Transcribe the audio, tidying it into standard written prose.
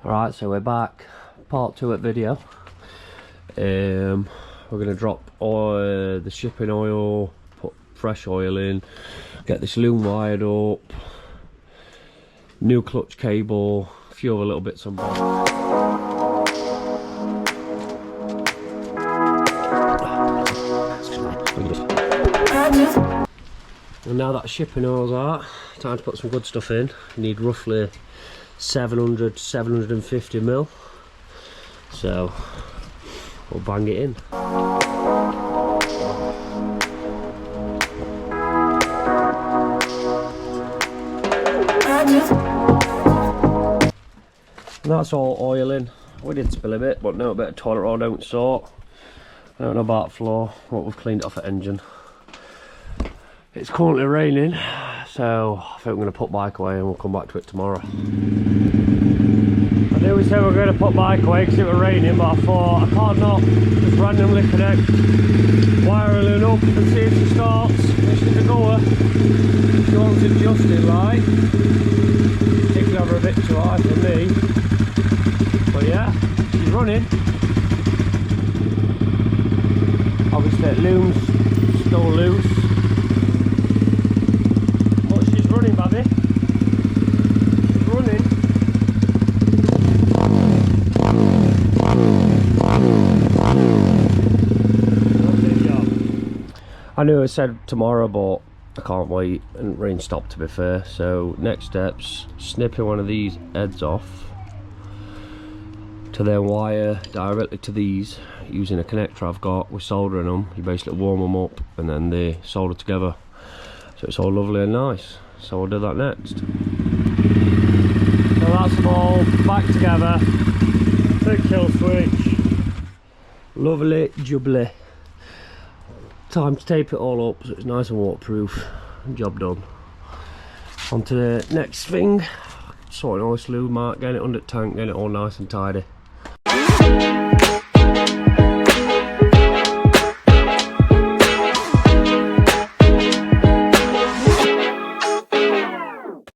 Alright, so we're back, part 2 at video. We're going to drop the shipping oil, put fresh oil in, get this loom wired up, new clutch cable, a few other little bits and bobs. And now that shipping oil's out, time to put some good stuff in. You need roughly 700 to 750 mil, so we'll bang it in. And that's all oil in. We did spill a bit, but no, a bit of toilet roll don't sort. I don't know about floor, but we've cleaned it off the engine. It's currently raining, so I think we're going to put bike away and we'll come back to it tomorrow. I knew we said we were going to put bike away because it was raining, but I thought I can't not just randomly connect wiring up and see if she starts. If she's a goer, she wants adjusted like. Taking over a bit too high for me. But yeah, she's running. Obviously the loom's still loose. Running, Babby. She's running. I knew I said tomorrow, but I can't wait, and rain stopped to be fair. So next steps, snipping one of these heads off to then wire directly to these using a connector I've got with soldering them. You basically warm them up and then they solder together, so it's all lovely and nice. So we'll do that next. So that's them all back together. Big kill switch. Lovely jubbly. Time to tape it all up so it's nice and waterproof. Job done. On to the next thing. Sorting all this lube mark, getting it under the tank, getting it all nice and tidy.